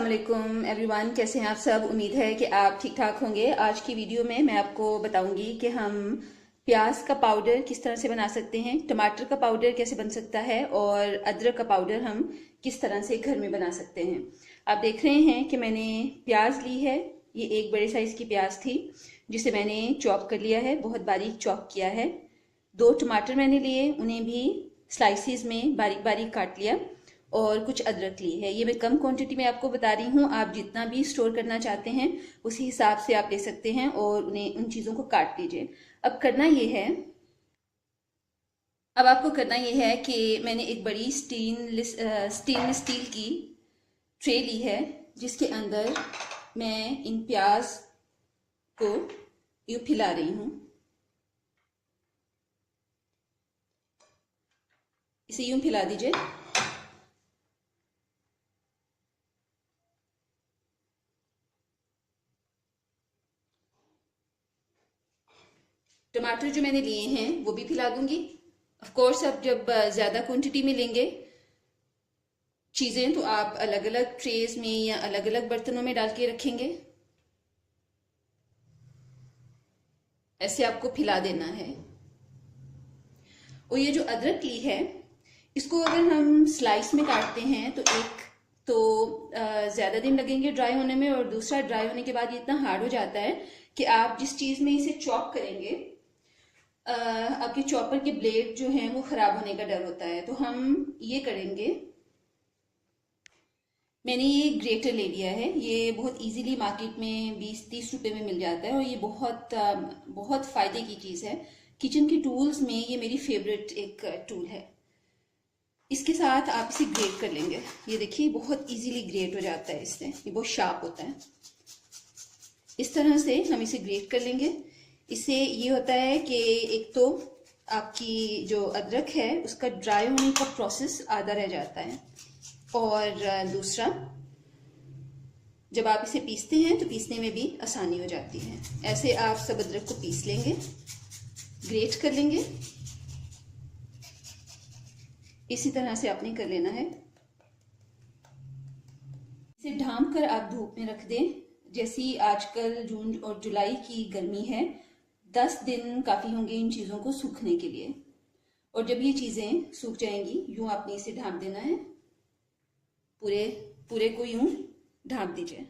अस्सलामुअलैकुम एवरीवन, कैसे हैं आप सब। उम्मीद है कि आप ठीक ठाक होंगे। आज की वीडियो में मैं आपको बताऊंगी कि हम प्याज का पाउडर किस तरह से बना सकते हैं, टमाटर का पाउडर कैसे बन सकता है और अदरक का पाउडर हम किस तरह से घर में बना सकते हैं। आप देख रहे हैं कि मैंने प्याज ली है। ये एक बड़े साइज की प्याज थी जिसे मैंने चॉप कर लिया है, बहुत बारीक चॉप किया है। 2 टमाटर मैंने लिए, उन्हें भी स्लाइसिस में बारीक बारीक काट लिया और कुछ अदरक ली है। ये मैं कम क्वांटिटी में आपको बता रही हूँ, आप जितना भी स्टोर करना चाहते हैं उसी हिसाब से आप ले सकते हैं और उन चीज़ों को काट लीजिए। अब आपको करना ये है कि मैंने एक बड़ी स्टेनलेस स्टील की ट्रे ली है जिसके अंदर मैं इन प्याज को यूँ फैला रही हूँ। इसे यूँ फैला दीजिए। टमाटर जो मैंने लिए हैं वो भी फैला दूंगी। ऑफ कोर्स अब जब ज़्यादा क्वांटिटी में लेंगे चीज़ें तो आप अलग अलग ट्रेज में या अलग अलग बर्तनों में डाल के रखेंगे। ऐसे आपको फैला देना है। और ये जो अदरक ली है इसको अगर हम स्लाइस में काटते हैं तो ज़्यादा दिन लगेंगे ड्राई होने में, और दूसरा ड्राई होने के बाद ये इतना हार्ड हो जाता है कि आप जिस चीज़ में इसे चॉप करेंगे आपके चॉपर के ब्लेड जो हैं वो खराब होने का डर होता है। तो हम ये करेंगे, मैंने ये ग्रेटर ले लिया है। ये बहुत इजीली मार्केट में 20-30 रुपए में मिल जाता है और ये बहुत फ़ायदे की चीज़ है। किचन के टूल्स में ये मेरी फेवरेट एक टूल है। इसके साथ आप इसे ग्रेट कर लेंगे। ये देखिए बहुत इजीली ग्रेट हो जाता है इससे, ये बहुत शार्प होता है। इस तरह से हम इसे ग्रेट कर लेंगे। इससे ये होता है कि एक तो आपकी जो अदरक है उसका ड्राई होने का प्रोसेस आधा रह जाता है, और दूसरा जब आप इसे पीसते हैं तो पीसने में भी आसानी हो जाती है। ऐसे आप सब अदरक को पीस लेंगे, ग्रेट कर लेंगे। इसी तरह से आपने कर लेना है। इसे ढांप कर आप धूप में रख दें। जैसी आजकल जून और जुलाई की गर्मी है, 10 दिन काफ़ी होंगे इन चीज़ों को सूखने के लिए। और जब ये चीज़ें सूख जाएंगी यूँ आपने इसे ढांप देना है। पूरे को यूँ ढांप दीजिए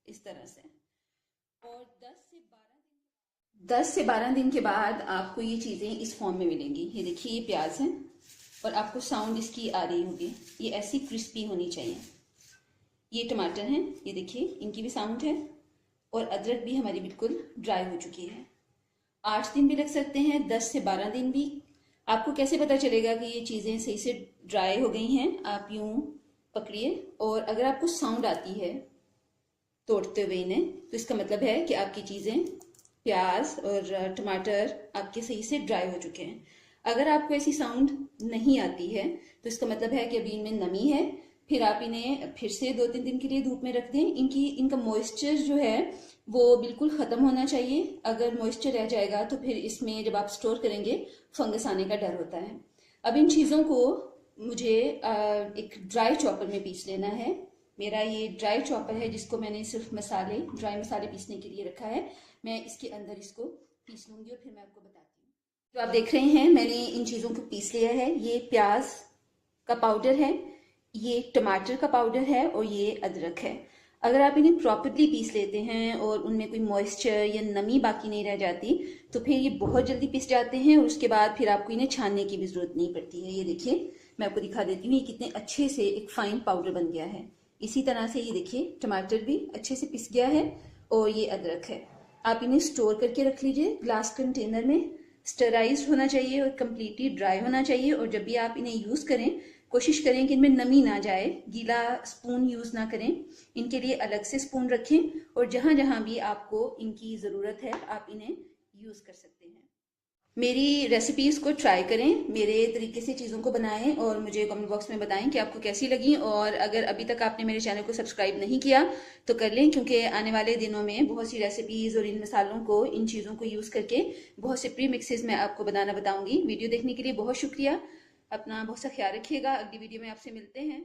इस तरह से। और 10 से 12 दिन के बाद आपको ये चीज़ें इस फॉर्म में मिलेंगी। ये देखिए ये प्याज है और आपको साउंड इसकी आ रही होगी, ये ऐसी क्रिस्पी होनी चाहिए। ये टमाटर हैं, ये देखिए इनकी भी साउंड है। और अदरक भी हमारी बिल्कुल ड्राई हो चुकी है। 8 दिन भी लग सकते हैं, 10 से 12 दिन भी। आपको कैसे पता चलेगा कि ये चीज़ें सही से ड्राई हो गई हैं? आप यूं पकड़िए और अगर आपको साउंड आती है तोड़ते हुए इन्हें तो इसका मतलब है कि आपकी चीज़ें, प्याज और टमाटर आपके सही से ड्राई हो चुके हैं। अगर आपको ऐसी साउंड नहीं आती है तो इसका मतलब है कि अभी इनमें नमी है। फिर आप इन्हें फिर से 2-3 दिन के लिए धूप में रख दें। इनका मॉइस्चर जो है वो बिल्कुल ख़त्म होना चाहिए। अगर मॉइस्चर रह जाएगा तो फिर इसमें जब आप स्टोर करेंगे फंगस आने का डर होता है। अब इन चीज़ों को मुझे एक ड्राई चॉपर में पीस लेना है। मेरा ये ड्राई चॉपर है जिसको मैंने सिर्फ ड्राई मसाले पीसने के लिए रखा है। मैं इसके अंदर इसको पीस लूँगी और फिर मैं आपको बताती हूँ। तो आप देख रहे हैं मैंने इन चीज़ों को पीस लिया है। ये प्याज का पाउडर है, ये टमाटर का पाउडर है और ये अदरक है। अगर आप इन्हें प्रॉपर्ली पीस लेते हैं और उनमें कोई मॉइस्चर या नमी बाकी नहीं रह जाती तो फिर ये बहुत जल्दी पिस जाते हैं और उसके बाद फिर आपको इन्हें छानने की भी ज़रूरत नहीं पड़ती है। ये देखिए मैं आपको दिखा देती हूँ ये कितने अच्छे से एक फाइन पाउडर बन गया है। इसी तरह से ये देखिए टमाटर भी अच्छे से पिस गया है और ये अदरक है। आप इन्हें स्टोर करके रख लीजिए ग्लास कंटेनर में। स्टराइज्ड होना चाहिए और कम्प्लीटली ड्राई होना चाहिए। और जब भी आप इन्हें यूज़ करें कोशिश करें कि इनमें नमी ना जाए, गीला स्पून यूज़ ना करें। इनके लिए अलग से स्पून रखें और जहाँ जहाँ भी आपको इनकी ज़रूरत है आप इन्हें यूज़ कर सकते हैं। मेरी रेसिपीज़ को ट्राई करें, मेरे तरीके से चीज़ों को बनाएं और मुझे कमेंट बॉक्स में बताएं कि आपको कैसी लगी। और अगर अभी तक आपने मेरे चैनल को सब्सक्राइब नहीं किया तो कर लें, क्योंकि आने वाले दिनों में बहुत सी रेसिपीज़ और इन मसालों को, इन चीज़ों को यूज़ करके बहुत से प्री मिक्सेस मैं आपको बनाना बताऊँगी। वीडियो देखने के लिए बहुत शुक्रिया। अपना बहुत सा ख्याल रखिएगा। अगली वीडियो में आपसे मिलते हैं।